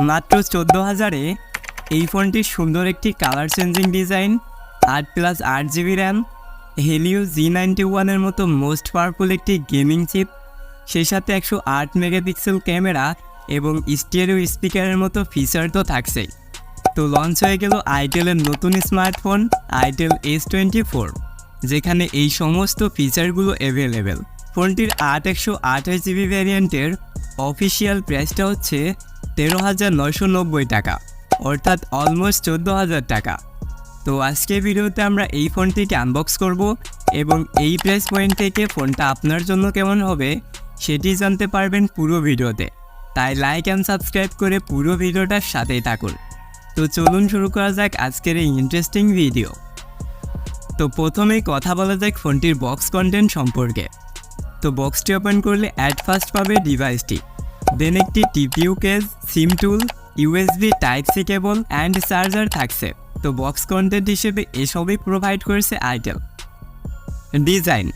মাত্র 14,000-এ এই ফোনটির সুন্দর একটি colour changing design, 8+8 GB RAM, Helio G91-এর মতো মোস্ট পাওয়ারফুল একটি গেমিং চিপ, সেই সাথে 108 মেগাপিক্সেল ক্যামেরা এবং স্টিরিও স্পিকারের মতো ফিচার তো থাকছেই। তো লঞ্চ হয়ে গেল আইটেলের নতুন স্মার্টফোন itel S24, যেখানে এই সমস্ত ফিচারগুলো অ্যাভেলেবেল। ফোনটির 128 GB ভ্যারিয়েন্টের অফিসিয়াল প্রাইসটা হচ্ছে 13,990 টাকা, অর্থাৎ অলমোস্ট 14,000 টাকা। তো আজকের ভিডিওতে আমরা এই ফোনটিকে আনবক্স করব এবং এই প্রাইস পয়েন্ট থেকে ফোনটা আপনার জন্য কেমন হবে সেটি জানতে পারবেন পুরো ভিডিওতে। তাই লাইক অ্যান্ড সাবস্ক্রাইব করে পুরো ভিডিওটার সাথেই থাকুন। তো চলুন শুরু করা যাক আজকের এই ইন্টারেস্টিং ভিডিও। তো প্রথমেই কথা বলা যাক ফোনটির বক্স কন্টেন্ট সম্পর্কে। তো বক্সটি ওপেন করলে অ্যাট ফার্স্ট পাবে ডিভাইসটি, দেন একটি TPU case, SIM tool, USB Type-C cable and charger থাকছে। তো বক্স কন্টেন্ট হিসেবে এসবই প্রোভাইড করেছে আইটেল। ডিজাইন,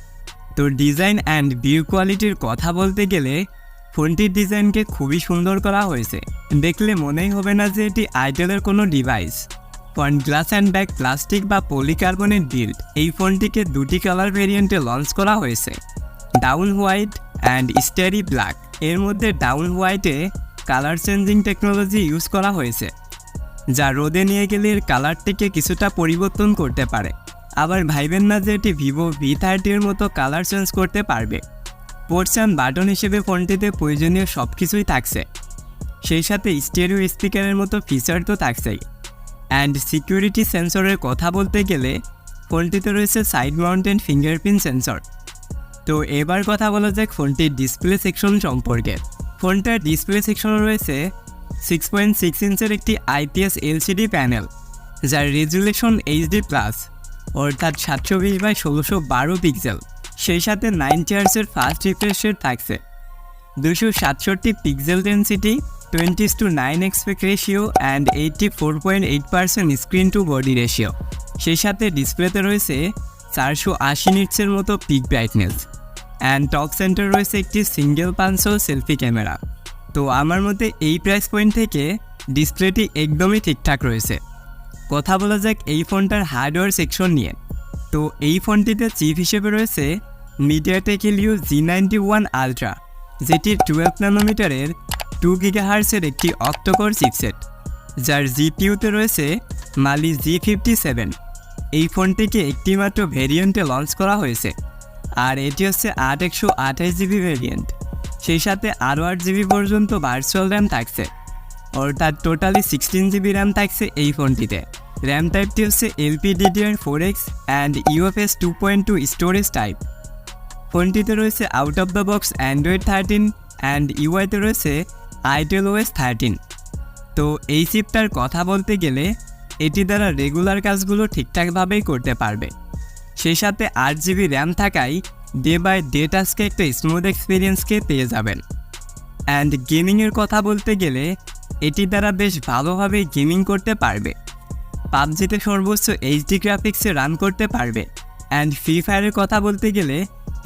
তো ডিজাইন অ্যান্ড বিল্ড কোয়ালিটির কথা বলতে গেলে ফোনটির ডিজাইনকে খুবই সুন্দর করা হয়েছে। দেখলে মনেই হবে না যে এটি আইটেলের কোনো device. Front glass and back plastic বা পলিকার্বনের বিল্ড। এই ফোনটিকে দুটি কালার ভেরিয়েন্টে লঞ্চ করা হয়েছে, dawn white and starry black. এর মধ্যে ডাউন হোয়াইটে কালার চেঞ্জিং টেকনোলজি ইউজ করা হয়েছে, যা রোদে নিয়ে গেলে এর কালারটিকে কিছুটা পরিবর্তন করতে পারে। আবার ভাইবেন না যে এটি ভিভো V30-এর মতো কালার চেঞ্জ করতে পারবে। পোর্টস অ্যান্ড বাটন হিসেবে ফোনটিতে প্রয়োজনীয় সব কিছুই থাকছে, সেই সাথে স্টেরিও স্পিকারের মতো ফিচার তো থাকছেই। অ্যান্ড সিকিউরিটি সেন্সরের কথা বলতে গেলে ফোনটিতে রয়েছে সাইড মাউন্টেড ফিঙ্গারপ্রিন্ট সেন্সর। তো এবার কথা বলা যাক ফোনটির ডিসপ্লে সেকশন সম্পর্কে। ফোনটার ডিসপ্লে সেকশনে রয়েছে 6.6 ইঞ্চের একটি IPS LCD প্যানেল, যার রেজুলেশন HD+, অর্থাৎ 720x1612 পিক্সেল। সেই সাথে 90 হার্টজের ফাস্ট রিফ্রেশ রেট থাকছে, 267 pixel density, 20:9 aspect ratio and 84.8% screen to body ratio. সেই সাথে ডিসপ্লেতে রয়েছে 480 নিটসের মতো peak brightness and top centre রয়েছে একটি সিঙ্গেল পাঞ্চল সেলফি ক্যামেরা। তো আমার মতে এই প্রাইস পয়েন্ট থেকে ডিসপ্লেটি একদমই ঠিকঠাক রয়েছে। কথা বলা যাক এই ফোনটার হার্ডওয়্যার সেকশন নিয়ে। তো এই ফোনটিতে চিপ হিসেবে রয়েছে মিডিয়াটেক হেলিও G91 আলট্রা, যেটি 12 ন্যানোমিটারের 2 GHz-এর একটি অক্টোকোর চিপসেট, যার জিপিইউতে রয়েছে মালি G57। এই ফোনটিকে একটি মাত্র ভেরিয়েন্টে লঞ্চ করা হয়েছে, আর এটি হচ্ছে 128 GB ভেরিয়েন্ট। সেই সাথে আরও 8 GB পর্যন্ত ভার্চুয়াল র্যাম থাকছে, অর্থাৎ টোটালি 16 GB র্যাম থাকছে এই ফোনটিতে। র্যাম টাইপটি হচ্ছে LPDDR4X and UFS 2.2 storage type. ফোনটিতে রয়েছে out of the box Android 13 and ইউআইতে রয়েছে itel OS 13। তো এই চিপটার কথা বলতে গেলে এটি দ্বারা রেগুলার কাজগুলো ঠিকঠাকভাবেই করতে পারবে। সেই সাথে 8 GB র্যাম থাকায় ডে বাই ডে টাস্কে একটা স্মুথ এক্সপিরিয়েন্সকে পেয়ে যাবেন। অ্যান্ড গেমিংয়ের কথা বলতে গেলে এটি দ্বারা বেশ ভালোভাবে গেমিং করতে পারবে। পাবজিতে সর্বোচ্চ HD গ্রাফিক্সে রান করতে পারবে। অ্যান্ড ফ্রি ফায়ারের কথা বলতে গেলে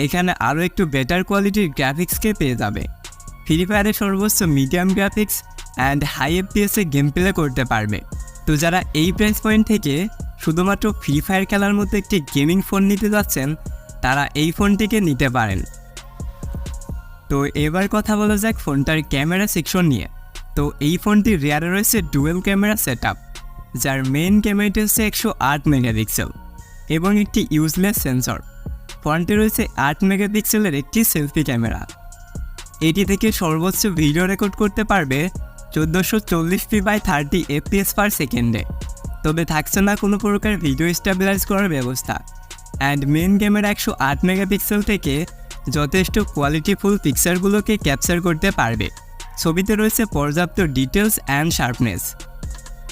এখানে আরও একটু বেটার কোয়ালিটির গ্রাফিক্সকে পেয়ে যাবে। ফ্রি ফায়ারে সর্বোচ্চ মিডিয়াম গ্রাফিক্স অ্যান্ড হাই FPS-এ গেম প্লে করতে পারবে। তো যারা এই প্রাইস পয়েন্ট থেকে শুধুমাত্র ফ্রি ফায়ার খেলার মতো একটি গেমিং ফোন নিতে যাচ্ছেন, তারা এই ফোনটিকে নিতে পারেন। তো এবার কথা বলা যাক ফোনটার ক্যামেরা সেকশন নিয়ে। তো এই ফোনটির রিয়ারে রয়েছে ডুয়েল ক্যামেরা সেটআপ, যার মেইন ক্যামেরাটি হচ্ছে 108 মেগাপিক্সেল এবং একটি ইউজলেস সেন্সর। ফ্রন্টে রয়েছে 8 মেগাপিক্সেলের একটি সেলফি ক্যামেরা। এটি থেকে সর্বোচ্চ ভিডিও রেকর্ড করতে পারবে 1440p/30 fps পার সেকেন্ডে। তবে থাকছে না কোনো প্রকার ভিডিও স্টেবিলাইজ করার ব্যবস্থা। অ্যান্ড মেন ক্যামেরা 108 মেগাপিক্সেল থেকে যথেষ্ট কোয়ালিটিফুল পিকচারগুলোকে ক্যাপচার করতে পারবে। ছবিতে রয়েছে পর্যাপ্ত ডিটেলস অ্যান্ড শার্পনেস।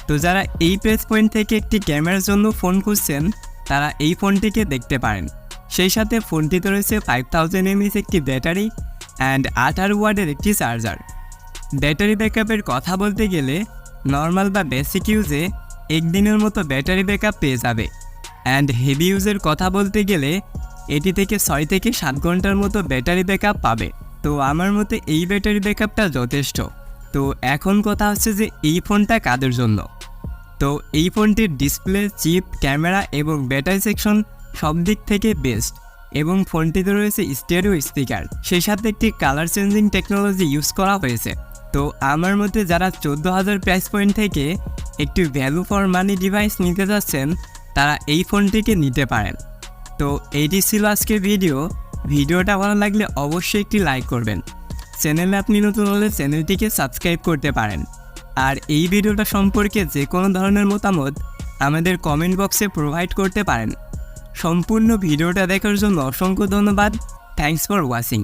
তো যারা এই প্রাইস পয়েন্ট থেকে একটি ক্যামেরার জন্য ফোন খুঁজছেন, তারা এই ফোনটিকে দেখতে পারেন। সেই সাথে ফোনটিতে রয়েছে 5000 mAh একটি ব্যাটারি অ্যান্ড 18 ওয়াটের একটি চার্জার। ব্যাটারি ব্যাকআপের কথা বলতে গেলে নর্মাল বা বেসিক ইউজে একদিনের মতো ব্যাটারি ব্যাকআপ পেয়ে যাবে। অ্যান্ড হেভি ইউজের কথা বলতে গেলে এটি থেকে 6 থেকে 7 ঘন্টার মতো ব্যাটারি ব্যাকআপ পাবে। তো আমার মতে এই ব্যাটারি ব্যাকআপটা যথেষ্ট। তো এখন কথা হচ্ছে যে এই ফোনটা কাদের জন্য। তো এই ফোনটির ডিসপ্লে, চিপ, ক্যামেরা এবং ব্যাটারি সেকশন সব দিক থেকে বেস্ট, এবং ফোনটিতে রয়েছে স্টেরিও স্পিকার, সেই সাথে একটি কালার চেঞ্জিং টেকনোলজি ইউজ করা হয়েছে। তো আমার মতে যারা 14,000 প্রাইস পয়েন্ট থেকে একটি ভ্যালু ফর মানি ডিভাইস নিতে যাচ্ছেন তারা এই ফোনটিকে নিতে পারেন। তো এইটি ছিল আজকের ভিডিওটা ভালো লাগলে অবশ্যই একটি লাইক করবেন। চ্যানেলে আপনি নতুন হলে চ্যানেলটিকে সাবস্ক্রাইব করতে পারেন। আর এই ভিডিওটা সম্পর্কে যে কোনো ধরনের মতামত আমাদের কমেন্ট বক্সে প্রোভাইড করতে পারেন। সম্পূর্ণ ভিডিওটা দেখার জন্য অসংখ্য ধন্যবাদ। Thanks for watching.